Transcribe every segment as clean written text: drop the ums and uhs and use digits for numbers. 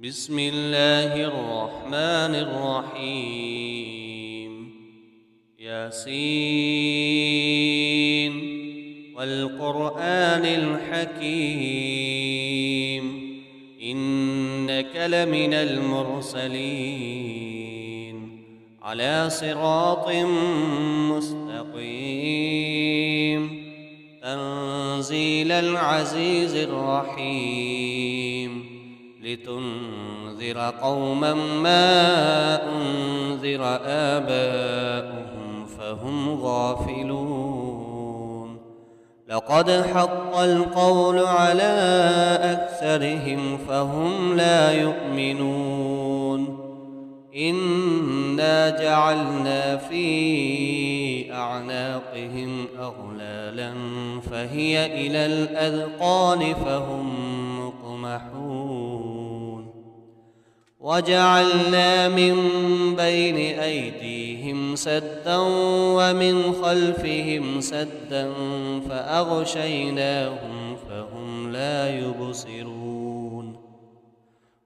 بسم الله الرحمن الرحيم ياسين والقرآن الحكيم إنك لمن المرسلين على صراط مستقيم تنزيل العزيز الرحيم لتنذر قوما ما أنذر آباؤهم فهم غافلون لقد حق القول على أكثرهم فهم لا يؤمنون إنا جعلنا في أعناقهم أغلالا فهي إلى الأذقان فهم مقمحون وجعلنا من بين أيديهم سدا ومن خلفهم سدا فأغشيناهم فهم لا يبصرون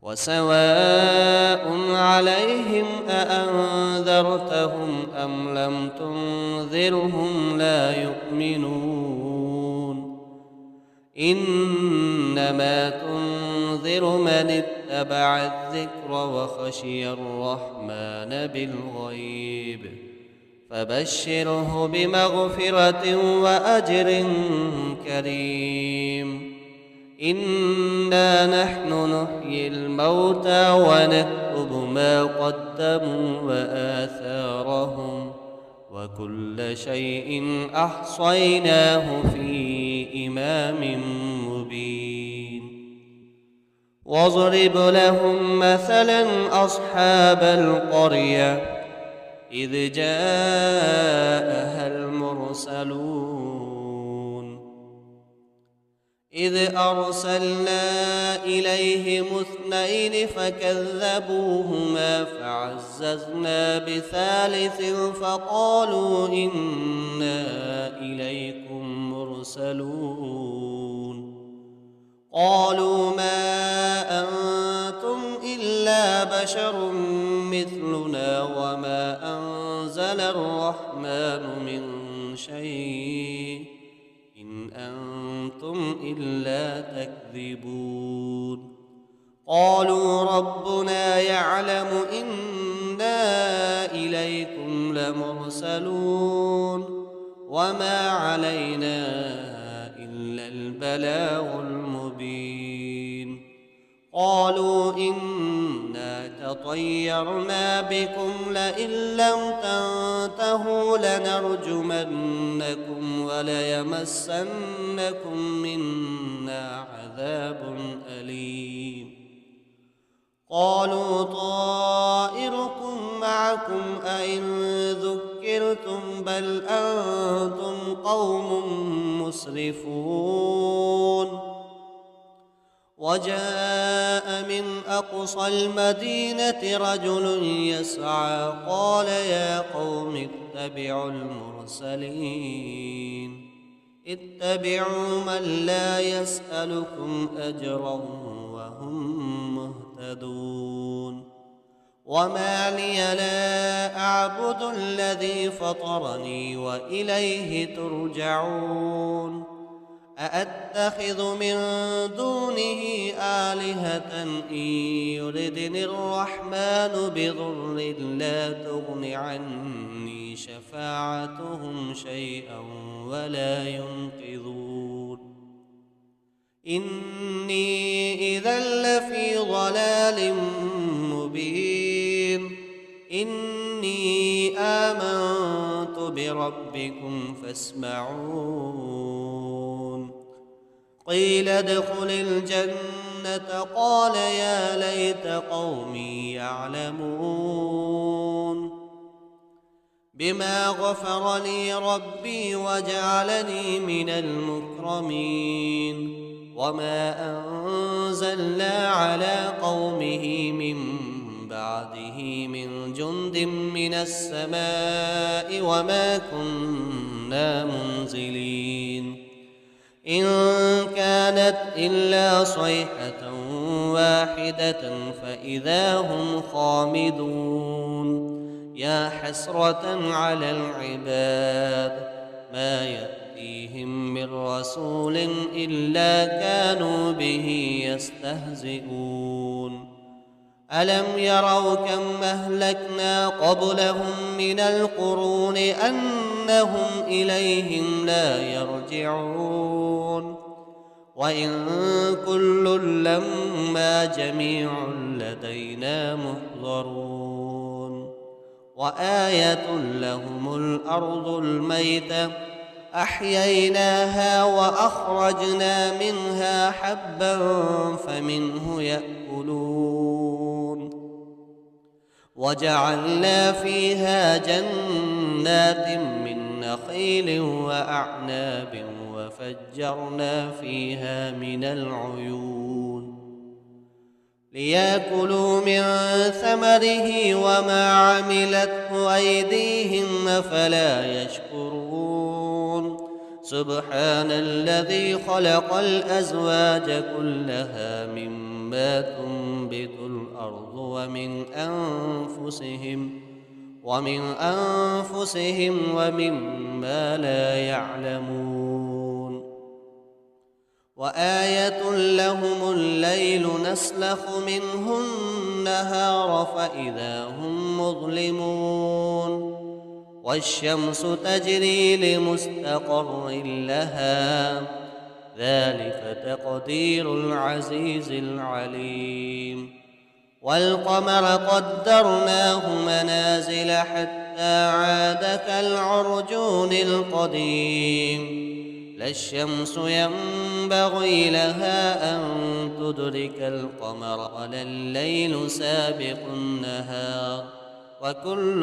وسواء عليهم أأنذرتهم أم لم تنذرهم لا يؤمنون إنما تنذر من اتبع الذكر وخشي الرحمن بالغيب فبشره بمغفرة وأجر كريم إنا نحن نحيي الموتى ونكتب ما قدموا وآثارهم وكل شيء أحصيناه في إمام مبين واضرب لهم مثلا أصحاب القرية إذ جاءها المرسلون إذ أرسلنا إليهم اثنين فكذبوهما فعززنا بثالث فقالوا إنا إليكم مرسلون قالوا ما أنتم إلا بشر مثلنا وما أنزل الرحمن من شيء إن أنتم إلا تكذبون قالوا ربنا يعلم إنا إليكم لمرسلون وما علينا إلا البلاغ المبين قالوا إنا تطيرنا بكم لئن لم تنتهوا لنرجمنكم وليمسنكم منا عذاب أليم قالوا طائركم معكم أئن ذكرتم بل أنتم قوم مسرفون وجاء من أقصى المدينة رجل يسعى قال يا قوم اتبعوا المرسلين اتبعوا من لا يسألكم أجرا وهم مهتدون وما لي لا أعبد الذي فطرني وإليه ترجعون أأتخذ من دونه آلهة إن يردني الرحمن بضر لا تغن عني شفاعتهم شيئا ولا ينقذون إني إذا لفي ضلال مبين إني آمنت بربكم فاسمعون قيل ادخل الجنة قال يا ليت قومي يعلمون بما غفر لي ربي وجعلني من المكرمين وما أنزلنا على قومه من بعده من جند من السماء وما كنا منزلين إن كانت إلا صيحة واحدة فإذا هم خامدون يا حسرة على العباد ما يأتيهم من رسول إلا كانوا به يستهزئون ألم يروا كم أهلكنا قبلهم من القرون أنهم إليهم لا يرجعون وإن كل لما جميع لدينا محضرون وآية لهم الأرض الميتة أحييناها وأخرجنا منها حبا فمنه يأكلون وجعلنا فيها جنات من نخيل وأعناب وفجرنا فيها من العيون ليأكلوا من ثمره وما عملته أيديهم أفلا يشكرون سبحان الذي خلق الأزواج كلها مما تنبت الأرض ومن أنفسهم ومما لا يعلمون وآية لهم الليل نسلخ منه النهار فإذا هم مظلمون والشمس تجري لمستقر لها ذلك تقدير العزيز العليم والقمر قدرناه منازل حتى عاد كالعرجون القديم لا الشمس ينبغي لها أن تدرك القمر ولا الليل سابق النهار وكل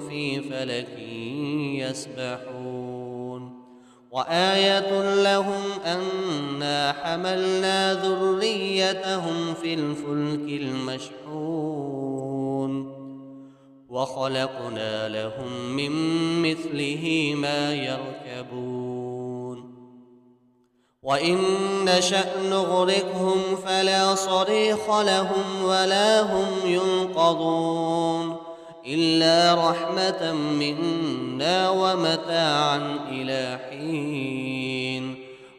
في فلك يسبحون وآية لهم أنا حملنا ذريتهم في الفلك المشحون وخلقنا لهم من مثله ما يركبون وإن نشأ نغرقهم فلا صريخ لهم ولا هم ينقذون إلا رحمة منا ومتاعا إلى حين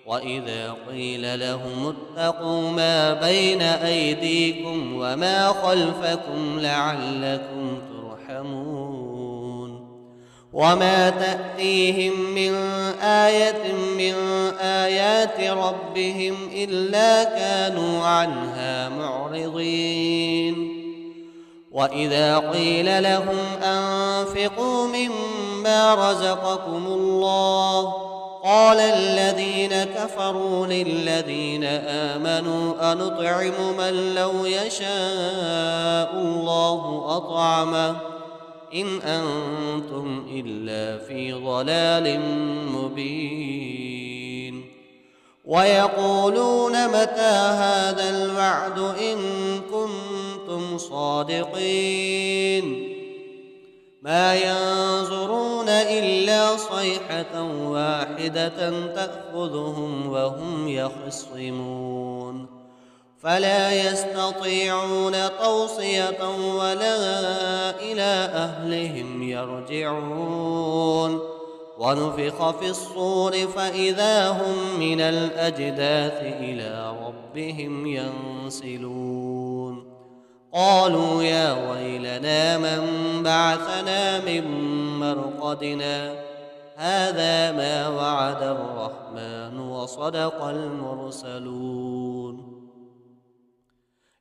وإذا قيل لهم اتقوا ما بين أيديكم وما خلفكم لعلكم ترحمون وما تأتيهم من آية من آيات ربهم إلا كانوا عنها معرضين وإذا قيل لهم أنفقوا مما رزقكم الله قال الذين كفروا للذين آمنوا أنطعم من لو يشاء الله أطعمه إن أنتم إلا في ضلال مبين ويقولون متى هذا الوعد إن كنتم صادقين ما ينظرون إلا صيحة واحدة تأخذهم وهم يخصمون فلا يستطيعون توصية ولا إلى أهلهم يرجعون ونفخ في الصور فإذا هم من الأجداث إلى ربهم ينسلون قالوا يا ويلنا من بعثنا من مرقدنا هذا ما وعد الرحمن وصدق المرسلون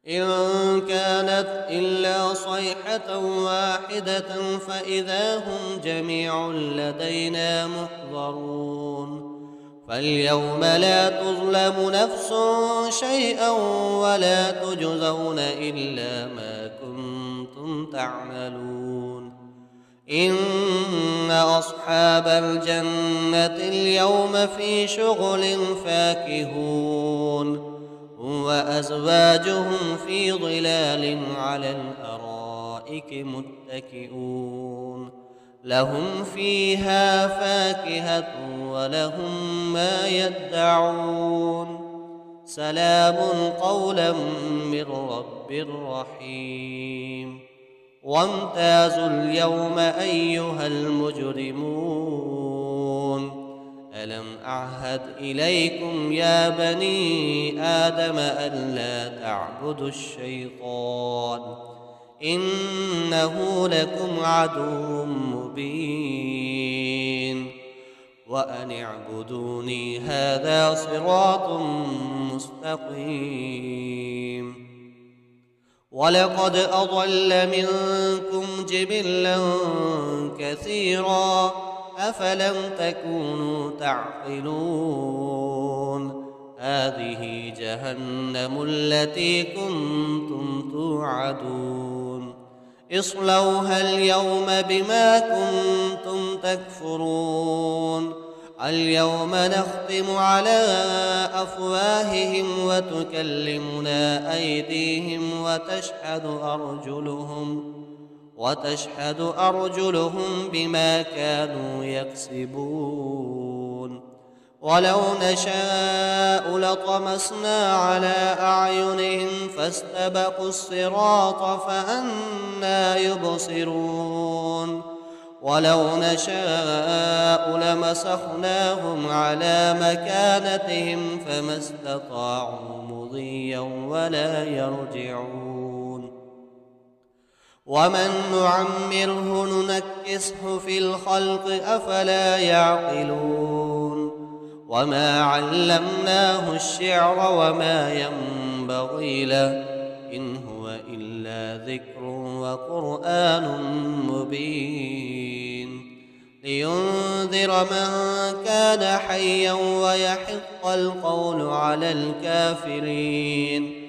إن كانت إلا صيحة واحدة فإذا هم جميع لدينا محضرون فاليوم لا تظلم نفس شيئا ولا تجزون إلا ما كنتم تعملون إن أصحاب الجنة اليوم في شغل فاكهون وأزواجهم في ظلال على الأرائك متكئون لهم فيها فاكهة ولهم ما يدعون سلام قولا من رب رحيم وامتازوا اليوم أيها المجرمون ألم أعهد إليكم يا بني آدم ألا تعبدوا الشيطان إنه لكم عدو مبين وأن اعبدوني هذا صراط مستقيم ولقد أضل منكم جبلا كثيرا أفلم تكونوا تعقلون هذه جهنم التي كنتم توعدون اصلوها اليوم بما كنتم تكفرون اليوم نختم على أفواههم وتكلمنا أيديهم وتشهد أرجلهم بما كانوا يكسبون ولو نشاء لطمسنا على أعينهم فاستبقوا الصراط فأنى يبصرون ولو نشاء لمسخناهم على مكانتهم فما استطاعوا مضيا ولا يرجعون ومن نعمره ننكسه في الخلق أفلا يعقلون وما علمناه الشعر وما ينبغي له إن هو إلا ذكر وقرآن مبين لينذر من كان حيا ويحق القول على الكافرين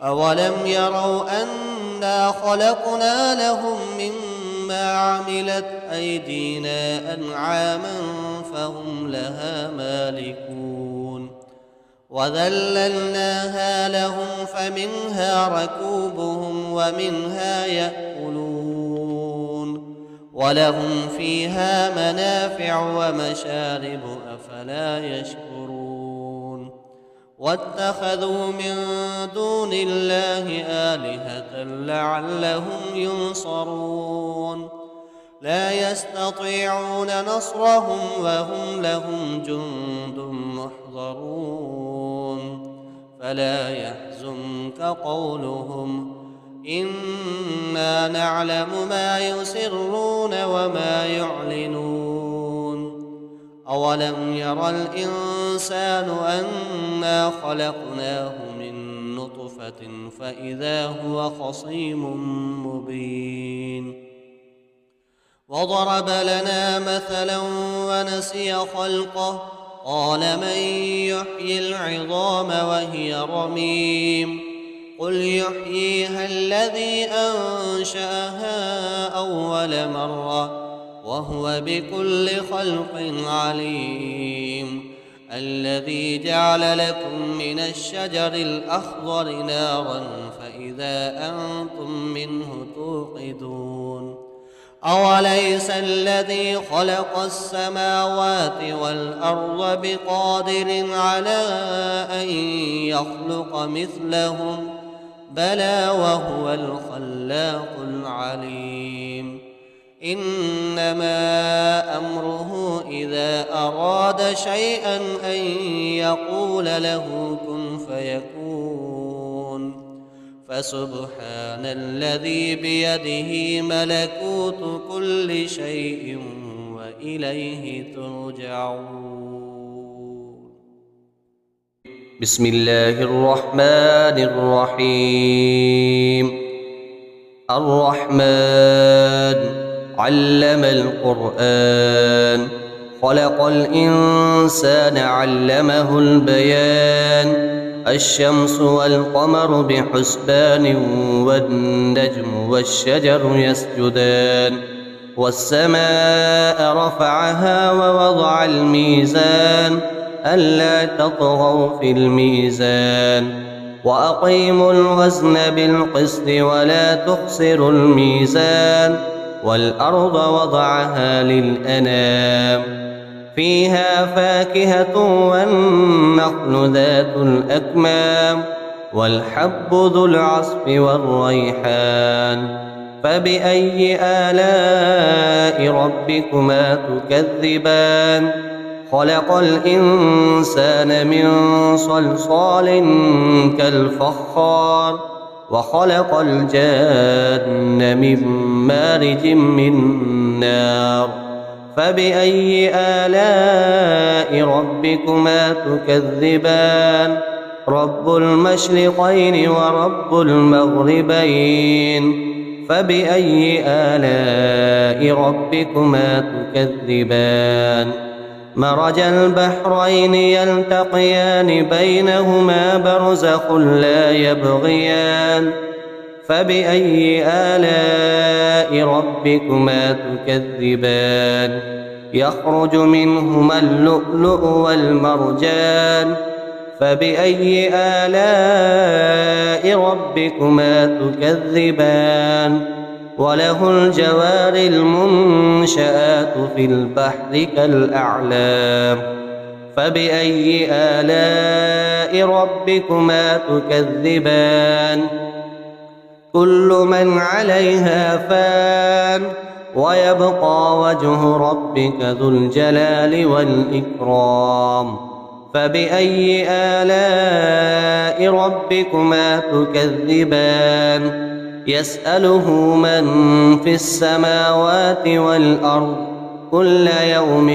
أولم يروا أنا خلقنا لهم مما عملت أيدينا أنعاما فهم لها مالكون وذللناها لهم فمنها ركوبهم ومنها يأكلون ولهم فيها منافع ومشارب أفلا يشكرون واتخذوا من دون الله آلهة لعلهم ينصرون لا يستطيعون نصرهم وهم لهم جند محضرون فلا يحزنك قولهم إنا نعلم ما يسرون وما يعلنون أولم ير الإنسان أنا خلقناه من نطفة فإذا هو خصيم مبين وضرب لنا مثلا ونسي خلقه قال من يحيي العظام وهي رميم قل يحييها الذي أنشأها أول مرة وهو بكل خلق عليم الذي جعل لكم من الشجر الأخضر نارا فإذا أنتم منه توقدون أوليس الذي خلق السماوات والأرض بقادر على أن يخلق مثلهم بلى وهو الخلاق العليم إنما أمره إذا أراد شيئا أن يقول له كن فيكون فسبحان الذي بيده ملكوت كل شيء وإليه ترجعون بسم الله الرحمن الرحيم الرحمن علم القرآن خلق الإنسان علمه البيان الشمس والقمر بحسبان والنجم والشجر يسجدان والسماء رفعها ووضع الميزان ألا تطغوا في الميزان وأقيموا الوزن بالقسط ولا تخسروا الميزان والأرض وضعها للأنام فيها فاكهة والنخل ذات الأكمام والحب ذو العصف والريحان فبأي آلاء ربكما تكذبان خلق الإنسان من صلصال كالفخار وخلق الجان من مارج من نار فبأي آلاء ربكما تكذبان رب المشرقين ورب المغربين فبأي آلاء ربكما تكذبان مرج البحرين يلتقيان بينهما برزخ لا يبغيان فبأي آلاء ربكما تكذبان يخرج منهما اللؤلؤ والمرجان فبأي آلاء ربكما تكذبان وله الجوار المنشآت في البحر كالأعلام فبأي آلاء ربكما تكذبان كل من عليها فان ويبقى وجه ربك ذو الجلال والإكرام فبأي آلاء ربكما تكذبان يسأله من في السماوات والأرض كل يوم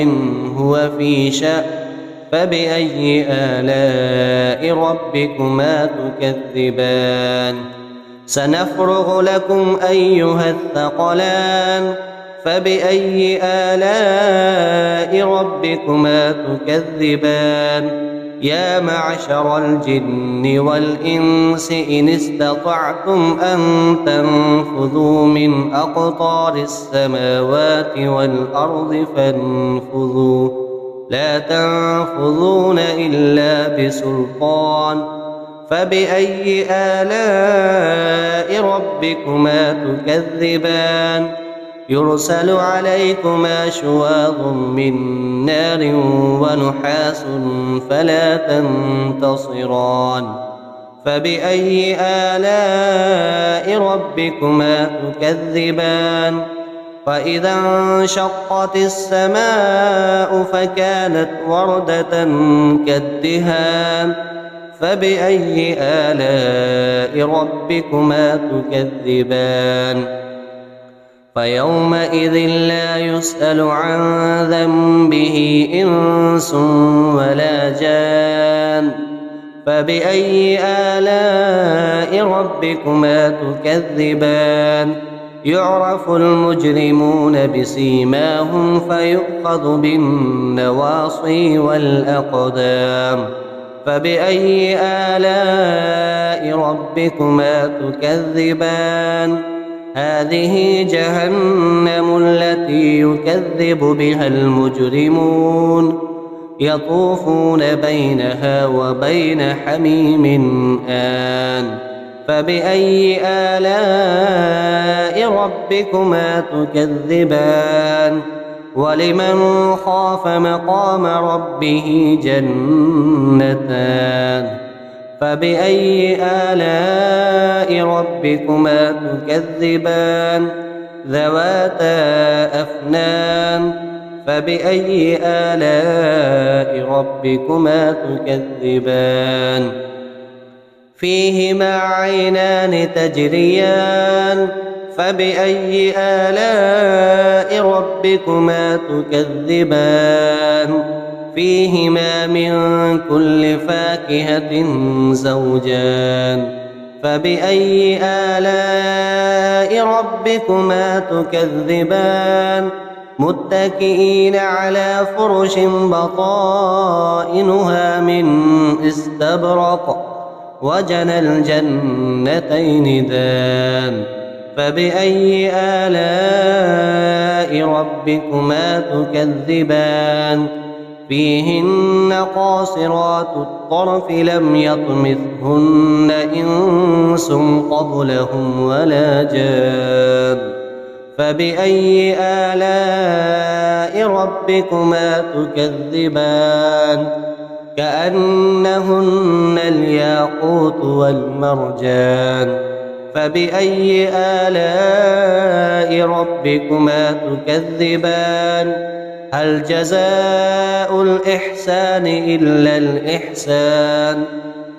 هو في شأن فبأي آلاء ربكما تكذبان سنفرغ لكم أيها الثقلان فبأي آلاء ربكما تكذبان يا معشر الجن والإنس إن استطعتم أن تنفذوا من أقطار السماوات والأرض فانفذوا لا تنفذون إلا بسلطان فبأي آلاء ربكما تكذبان يرسل عليكما شواظ من نار ونحاس فلا تنتصران فبأي آلاء ربكما تكذبان فإذا انشقت السماء فكانت وردة كالدهان فبأي آلاء ربكما تكذبان فيومئذ لا يسأل عن ذنبه إنس ولا جان فبأي آلاء ربكما تكذبان يعرف المجرمون بسيماهم فيؤخذ بالنواصي والأقدام فبأي آلاء ربكما تكذبان هذه جهنم التي يكذب بها المجرمون يطوفون بينها وبين حميم آن فبأي آلاء ربكما تكذبان ولمن خاف مقام ربه جنتان فبأي آلاء ربكما تكذبان ذواتا أفنان فبأي آلاء ربكما تكذبان فيهما عينان تجريان فبأي آلاء ربكما تكذبان فيهما من كل فاكهة زوجان فبأي آلاء ربكما تكذبان متكئين على فرش بطائنها من استبرق وجنى الجنتين دان فبأي آلاء ربكما تكذبان فيهن قاصرات الطرف لم يطمثهن إنس قبلهم ولا جان فبأي آلاء ربكما تكذبان كأنهن الياقوت والمرجان فبأي آلاء ربكما تكذبان هل جزاء الإحسان إلا الإحسان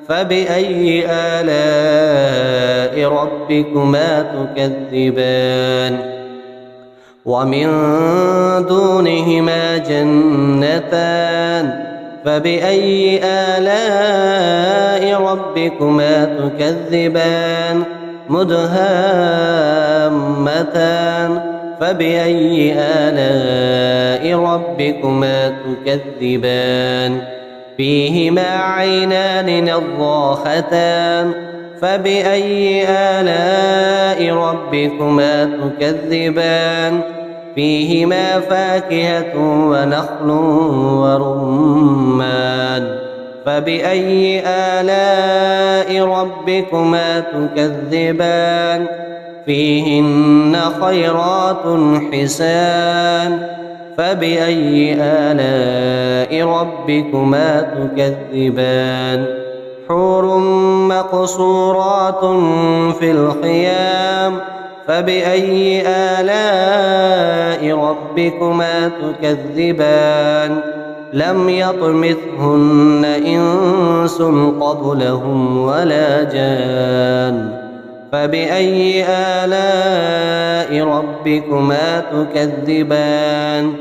فبأي آلاء ربكما تكذبان ومن دونهما جنتان فبأي آلاء ربكما تكذبان مدهامتان فبأي آلاء ربكما تكذبان فيهما عينان نضاختان فبأي آلاء ربكما تكذبان فيهما فاكهة ونخل ورمان فبأي آلاء ربكما تكذبان فيهن خيرات حسان فبأي آلاء ربكما تكذبان حور مقصورات في الخيام فبأي آلاء ربكما تكذبان لم يطمثهن إنس قبلهم ولا جان فبأي آلاء ربكما تكذبان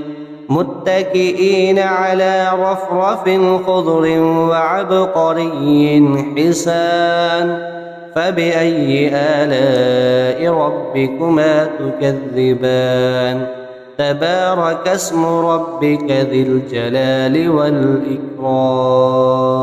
متكئين على رفرف خضر وعبقري حسان فبأي آلاء ربكما تكذبان تبارك اسم ربك ذي الجلال والإكرام.